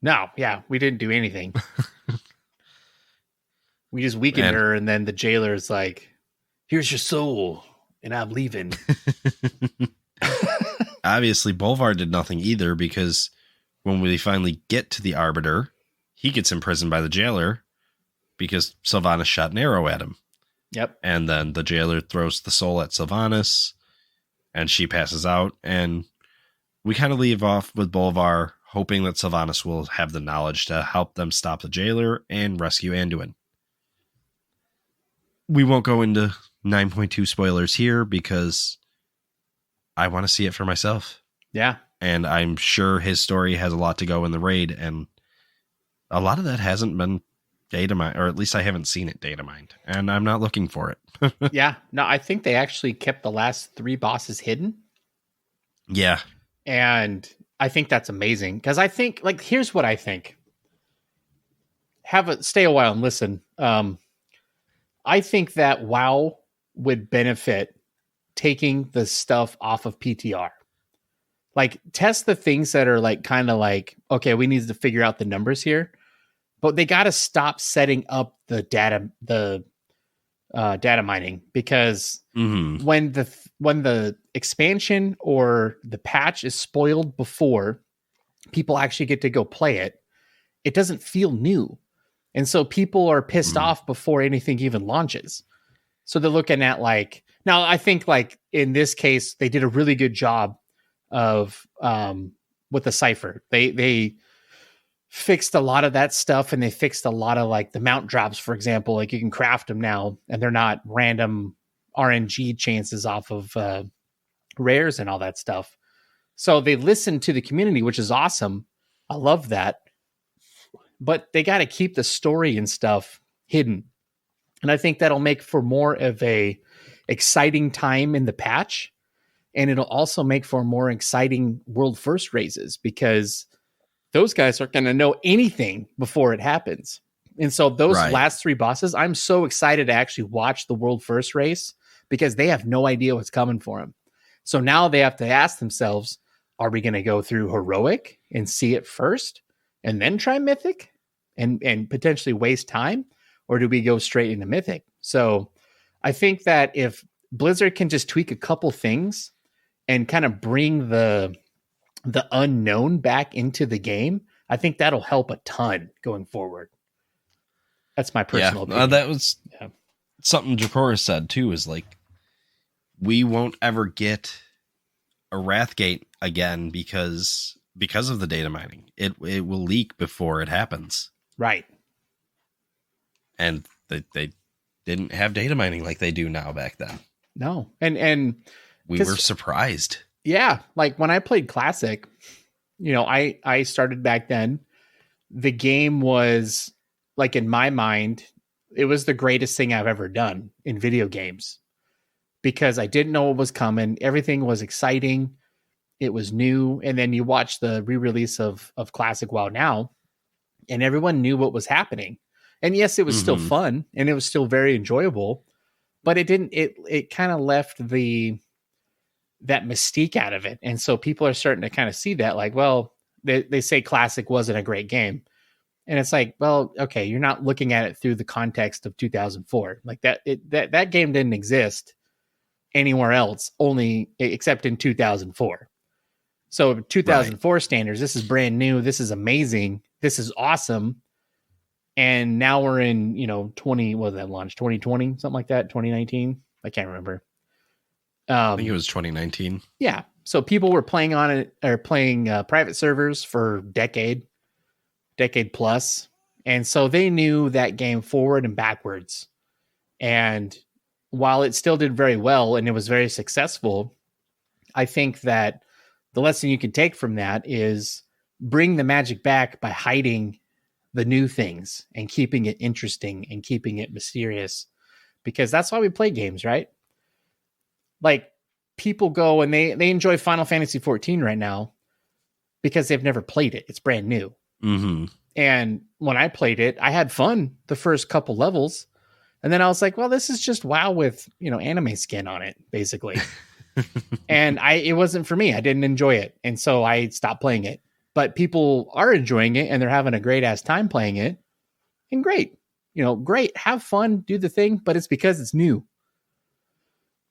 Speaker 5: No, yeah, we didn't do anything. We just weakened her, and then the jailer's like, here's your soul, and I'm leaving.
Speaker 4: Obviously, Bolvar did nothing either, because when we finally get to the Arbiter, he gets imprisoned by the jailer because Sylvanas shot an arrow at him.
Speaker 5: Yep.
Speaker 4: And then the jailer throws the soul at Sylvanas, and she passes out, and we kind of leave off with Bolvar hoping that Sylvanas will have the knowledge to help them stop the jailer and rescue Anduin. We won't go into 9.2 spoilers here because I want to see it for myself.
Speaker 5: Yeah.
Speaker 4: And I'm sure his story has a lot to go in the raid, and a lot of that hasn't been data mined, or at least I haven't seen it data mined, and I'm not looking for it.
Speaker 5: Yeah. No, I think they actually kept the last 3 bosses hidden.
Speaker 4: Yeah.
Speaker 5: And I think that's amazing because I think, like, here's what I think. Stay a while and listen. I think that WoW would benefit taking the stuff off of PTR. Like, test the things that are like kind of like, okay, we need to figure out the numbers here, but they got to stop setting up the data mining, because when the expansion or the patch is spoiled before people actually get to go play it, it doesn't feel new. And so people are pissed off before anything even launches. So they're looking at, like, now I think, like, in this case, they did a really good job of with the cipher. They fixed a lot of that stuff, and they fixed a lot of, like, the mount drops, for example. Like, you can craft them now, and they're not random RNG chances off of rares and all that stuff. So they listened to the community, which is awesome. I love that. But they got to keep the story and stuff hidden. And I think that'll make for more of a exciting time in the patch. And it'll also make for more exciting world first raises, because those guys aren't going to know anything before it happens. And so those last 3 bosses, I'm so excited to actually watch the world first race, because they have no idea what's coming for them. So now they have to ask themselves, are we going to go through heroic and see it first and then try mythic and potentially waste time? Or do we go straight into mythic? So I think that if Blizzard can just tweak a couple things and kind of bring the unknown back into the game, I think that'll help a ton going forward. That's my personal opinion.
Speaker 4: That was something Dracoris said too, is like, we won't ever get a Wrathgate again because of the data mining. It will leak before it happens.
Speaker 5: Right.
Speaker 4: And they didn't have data mining like they do now back then.
Speaker 5: No. And
Speaker 4: we were surprised.
Speaker 5: Yeah. Like, when I played Classic, I started back then. The game was, like, in my mind, it was the greatest thing I've ever done in video games. because I didn't know what was coming. Everything was exciting. It was new. And then you watch the re-release of Classic WoW now, and everyone knew what was happening. And yes, it was still fun and it was still very enjoyable, but it kind of left that mystique out of it. And so people are starting to kind of see that, like, well, they say Classic wasn't a great game. And it's like, well, okay, you're not looking at it through the context of 2004. Like that game didn't exist anywhere else, only except in 2004. So 2004 standards, this is brand new. This is amazing. This is awesome. And now we're in, 20, what was that launch? 2020, something like that. 2019. I can't remember.
Speaker 4: I think it was 2019.
Speaker 5: Yeah. So people were playing on it or playing private servers for decade plus. And so they knew that game forward and backwards. And while it still did very well and it was very successful, I think that the lesson you can take from that is bring the magic back by hiding the new things and keeping it interesting and keeping it mysterious, because that's why we play games, right? Like, people go and they enjoy Final Fantasy 14 right now because they've never played it. It's brand new.
Speaker 4: Mm-hmm.
Speaker 5: And when I played it, I had fun the first couple levels. And then I was like, well, this is just WoW with, anime skin on it, basically. And it wasn't for me. I didn't enjoy it. And so I stopped playing it. But people are enjoying it and they're having a great ass time playing it. And great. Great. Have fun, do the thing, but it's because it's new.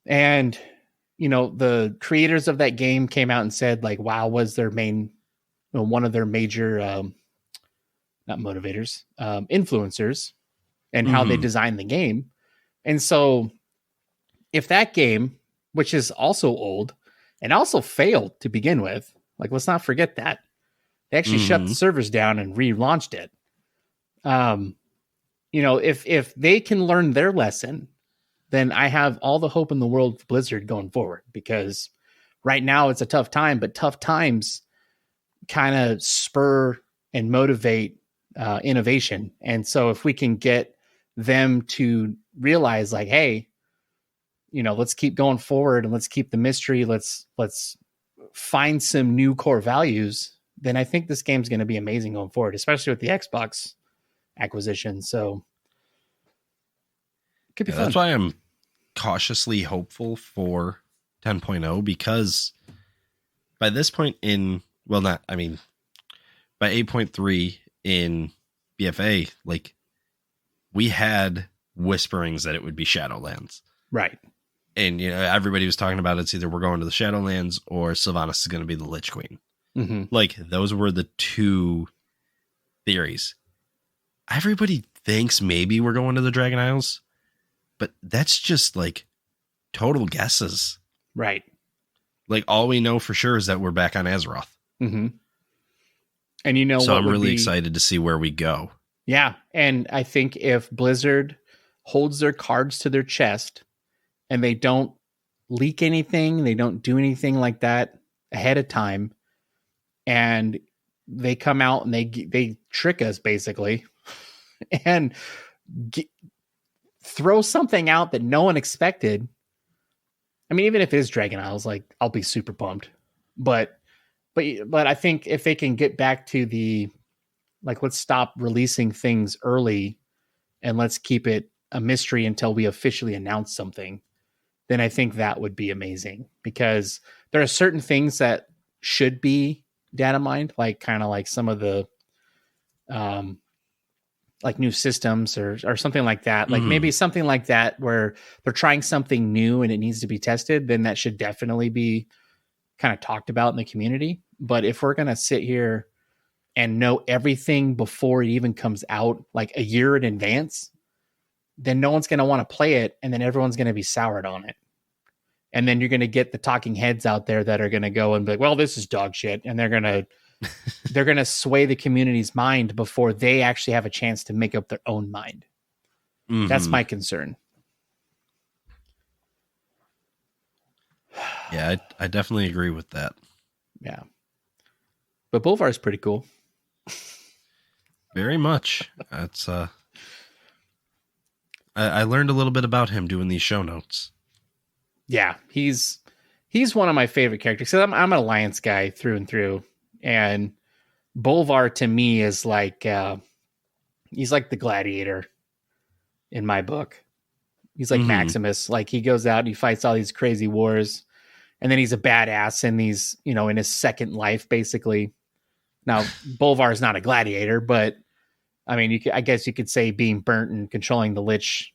Speaker 5: And, the creators of that game came out and said, like, WoW was their main, one of their major, not motivators, influencers, and how they designed the game. And so if that game, which is also old and also failed to begin with, like, let's not forget that. They actually shut the servers down and relaunched it. If they can learn their lesson, then I have all the hope in the world for Blizzard going forward, because right now it's a tough time, but tough times kind of spur and motivate innovation. And so if we can get them to realize, like, hey, let's keep going forward and let's keep the mystery. Let's find some new core values. Then I think this game's going to be amazing going forward, especially with the Xbox acquisition. So it could be fun.
Speaker 4: That's why I'm cautiously hopeful for 10.0, because by this point by 8.3 in BFA, like, we had whisperings that it would be Shadowlands.
Speaker 5: Right.
Speaker 4: And, everybody was talking about it's either we're going to the Shadowlands or Sylvanas is going to be the Lich Queen.
Speaker 5: Mm-hmm.
Speaker 4: Like, those were the two theories. Everybody thinks maybe we're going to the Dragon Isles, but that's just, like, total guesses.
Speaker 5: Right.
Speaker 4: Like, all we know for sure is that we're back on Azeroth.
Speaker 5: Mm-hmm. And
Speaker 4: so I'm really excited to see where we go.
Speaker 5: Yeah. And I think if Blizzard holds their cards to their chest and they don't leak anything, they don't do anything like that ahead of time, and they come out and they trick us, basically, and throw something out that no one expected. I mean, even if it is Dragon Isles, like, I'll be super pumped. But I think if they can get back to the, like, let's stop releasing things early and let's keep it a mystery until we officially announce something, then I think that would be amazing, because there are certain things that should be data mined, like kind of like some of the like new systems or something like that. Like maybe something like that where they're trying something new and it needs to be tested, then that should definitely be kind of talked about in the community. But if we're going to sit here and know everything before it even comes out, like a year in advance, then no one's going to want to play it. And then everyone's going to be soured on it. And then you're going to get the talking heads out there that are going to go and be like, well, this is dog shit. And they're going to sway the community's mind before they actually have a chance to make up their own mind. Mm-hmm. That's my concern.
Speaker 4: Yeah, I definitely agree with that.
Speaker 5: Yeah. But Bolvar is pretty cool.
Speaker 4: Very much. That's I learned a little bit about him doing these show notes.
Speaker 5: Yeah, he's one of my favorite characters. So I'm an Alliance guy through and through, and Bolvar to me is like he's like the gladiator in my book. He's like Maximus. Like he goes out and he fights all these crazy wars, and then he's a badass and he's, you know, in his second life basically. Now Bolvar is not a gladiator, but I mean, I guess you could say being burnt and controlling the Lich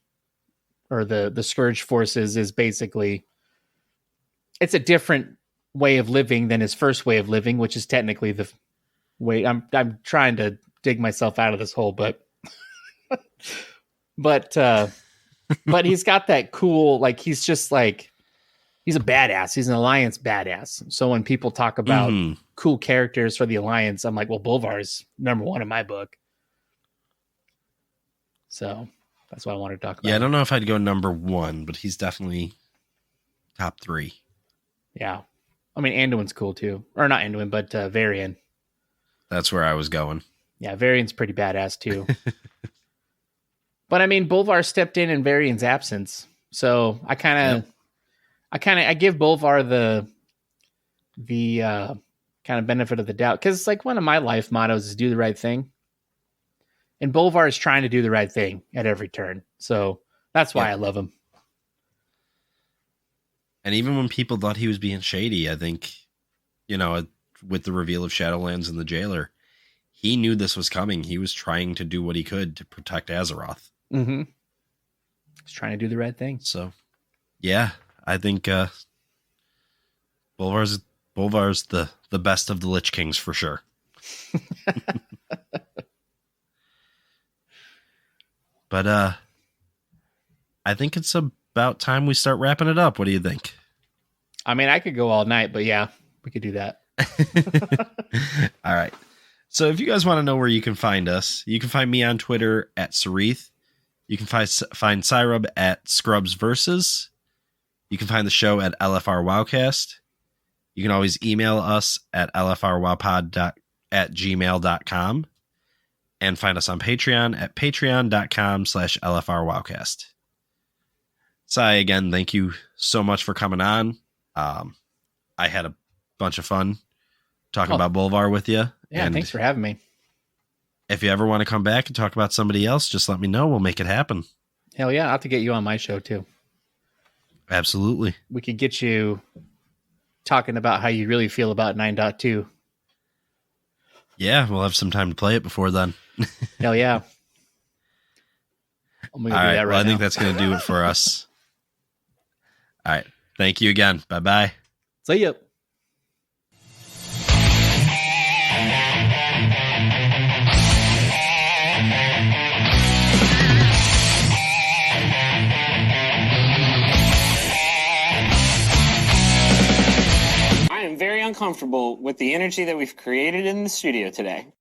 Speaker 5: or the Scourge forces is basically, it's a different way of living than his first way of living, which is technically the way I'm trying to dig myself out of this hole, but but he's got that cool, like, he's just like, he's a badass. He's an Alliance badass. So when people talk about cool characters for the Alliance, I'm like, well, Bolvar's number one in my book. So that's what I wanted to talk about.
Speaker 4: Yeah, I don't know if I'd go number one, but he's definitely top 3.
Speaker 5: Yeah. I mean, Anduin's cool too. Or not Anduin, but Varian.
Speaker 4: That's where I was going.
Speaker 5: Yeah, Varian's pretty badass too. But I mean, Bolvar stepped in Varian's absence. So I kind of give Bolvar the kind of benefit of the doubt. Because like one of my life mottos is do the right thing. And Bolvar is trying to do the right thing at every turn. So that's why I love him.
Speaker 4: And even when people thought he was being shady, I think, you know, with the reveal of Shadowlands and the Jailer, he knew this was coming. He was trying to do what he could to protect Azeroth.
Speaker 5: Mm-hmm. He's trying to do the right thing.
Speaker 4: So, yeah, I think Bolvar's the best of the Lich Kings for sure. But I think it's about time we start wrapping it up. What do you think?
Speaker 5: I mean, I could go all night, but yeah, we could do that.
Speaker 4: All right. So if you guys want to know where you can find us, you can find me on Twitter at Sirithe. You can find Cyrub at Scrubs Versus. You can find the show at LFR Wowcast. You can always email us at lfrwowpod@gmail.com. And find us on Patreon at patreon.com/LFRWowcast. Sai, again, thank you so much for coming on. I had a bunch of fun talking about Bolvar with you.
Speaker 5: Yeah, and thanks for having me.
Speaker 4: If you ever want to come back and talk about somebody else, just let me know. We'll make it happen.
Speaker 5: Hell yeah, I'll have to get you on my show too.
Speaker 4: Absolutely.
Speaker 5: We could get you talking about how you really feel about 9.2.
Speaker 4: Yeah, we'll have some time to play it before then.
Speaker 5: Hell yeah. I'm gonna do that right
Speaker 4: I think
Speaker 5: now.
Speaker 4: that's going to do it for us. All right. Thank you again. Bye-bye.
Speaker 5: See ya.
Speaker 9: I am very uncomfortable with the energy that we've created in the studio today.